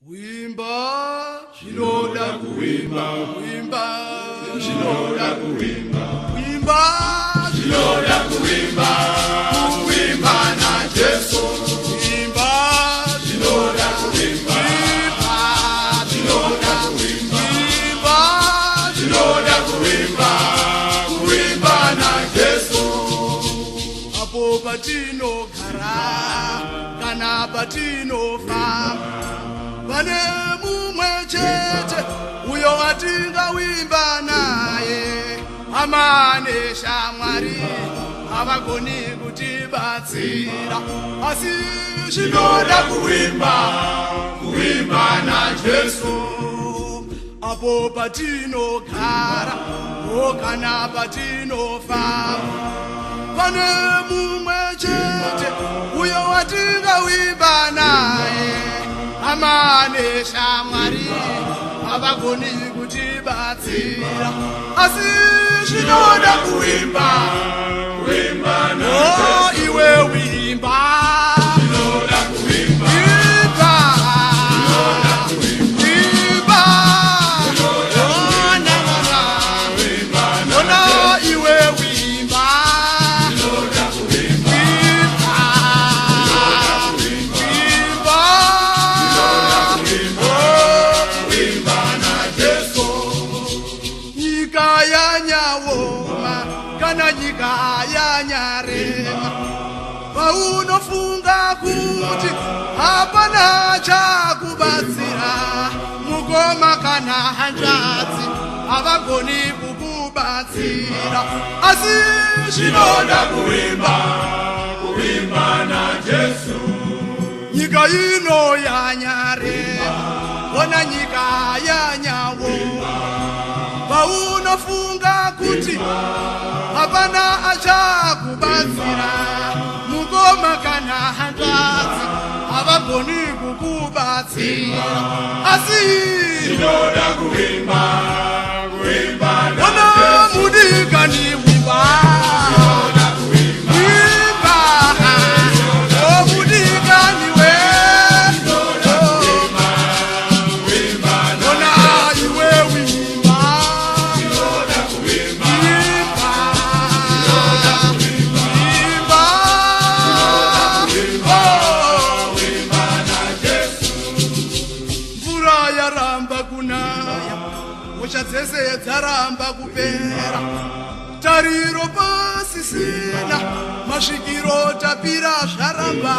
Wimba, shinoda kuwimba, wimba, shinoda kuwimba, wimba, shinoda kuwimba, kuwimba na Yesu. Wimba, shinoda kuwimba, wimba, shinoda kuwimba, wimba, shinoda kuwimba, kuwimba na Yesu. Apo patinogara, kana patinofamba, pane mumwe chete uyo watingawimba naye, amane shamwari avagoni kutibatsira, asi zvinoda kuwimba na Jesu. Apo patinogara kana patinofamba, pane mumwe chete uyo watingawimba naye, amane shamwari avagoni kutibatsira, asi zvinoda kuwimba na Jesu. Iwe wimba, zvinoda kuwimba, wimba, zvinoda kuwimba, wimba, zvinoda kuwimba, ona iwe wimba, zvinoda kuwimba, nyika yanyarema, paunofunga kuti hapana chakubatsira, mukoma kana hanzvadzi havagoni kukubatsira, asi zvinoda kuwimba na Jesu. Nyika ino yanyarema, ona nyika yanyaoma, paunofunga kuti hapana achakubatsira, mukoma kana hanzvadzi havagoni kukubatsira, asi zvinoda kuwimba na Jesu. Mudikani wimba, zvinoda kuwimba, wimba, oh mudikani we, zvinoda kuwimba na iwe wimba, zvinoda kuwimba, dzese dzaramba kupera, tariro pasisina, masvikiro tapira zvaramba,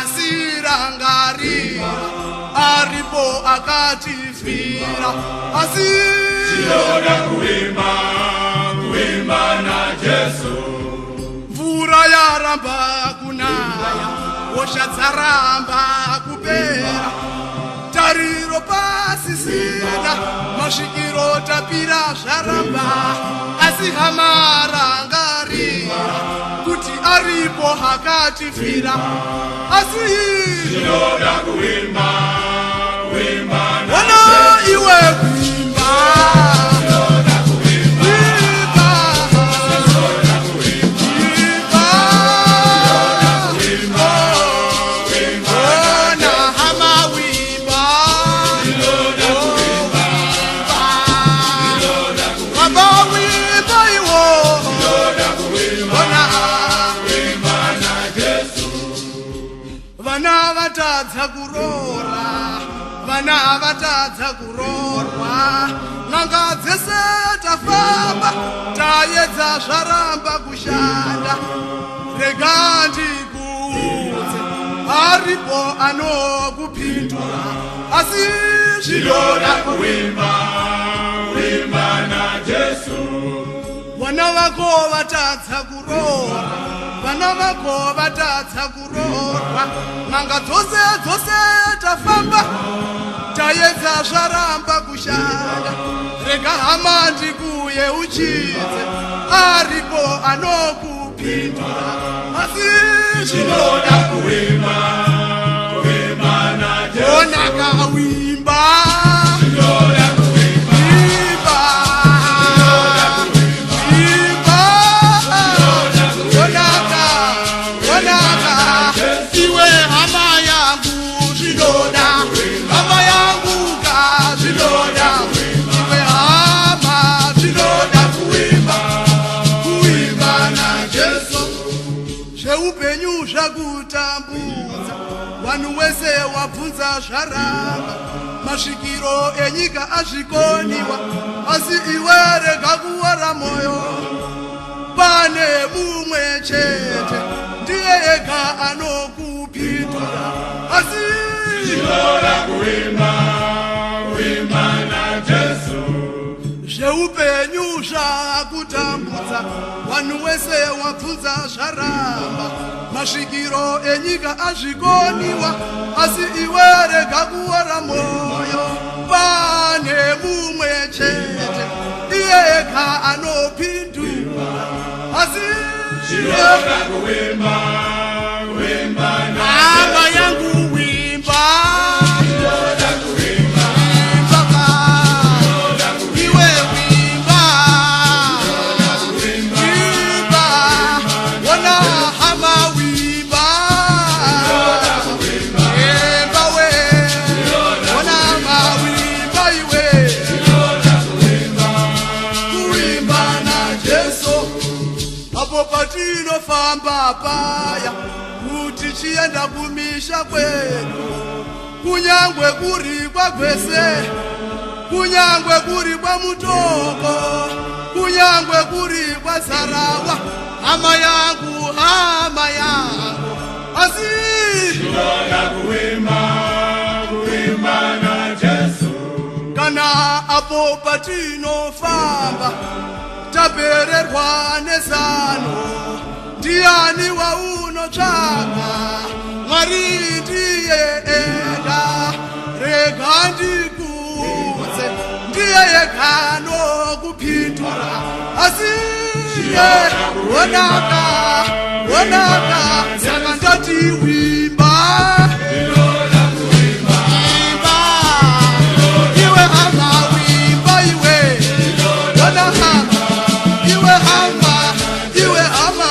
asi rangarira aripo akatifira, asi zvinoda kuwimba na Jesu. Mvura yaramba kunaya, hosha dzaramba kupera, tariro pasisina, masvikiro tapira zvaramba, asi hamarangarira kuti aripo hakatifira, asi zvinoda kuwimba na Jesu. Iwe wimba, zvinoda kuwimba, wimba, zvinoda kuwimba, wimba, wimba na hama wimba, zvinoda kuwimba, baba wimba iwo, zvinoda kuwimba na Jesu. Vana vatadza kurora, vana vatadza kurorwa, n'anga dzese tafamba, taedza zvaramba kushanda, rega ndikuudze, aripo anokupindura, asi zvinoda kuwimba na Jesu. Vana vako vatadza kurorwa, vana vako vatadza kurorwa, n'anga dzose tafamba, taedza zvaramba kushanda, rega hama ndikuye uchidze, aripo anokupindura, asi zvinoda kuwimba na Jesu. Onaka wimba, zvinoda kuwimba, wimba, onaka, iwe hama yangu, zvinoda kuwimba. ndakubvunza vanhu wese wabvunza zvaramba masvikiro enyika azvikoniwa asi iwe rega kuora mwoyo pane mumwe chete ndiye ega anokupindura asi Shinoda kuimba na Jesu zveupenyu zvakutambudza vanhu wese wabvunza zvaramba masvikiro enyika azvikoniwa asi iwe rega kuora mwoyo pane mumwe chete iye ega anopindura asi Shinoda kuimba na hama yangu wimba patinofamba paya kuti chienda kumisha kwedu kunyangwe kuri kwagwese kunyangwe kuri kwamutoko kunyangwe kuri kwazarawa hama yangu asi Shinoda kuimba na Jesu kana apo patinofamba tapererwa nezano ndiani waunotsvaka Mwari ndiye ega rega ndikuudze ndiye ega nokupindura asi wonaka saka ndati wimba iwe hama wimba iwe wonaka iwe hama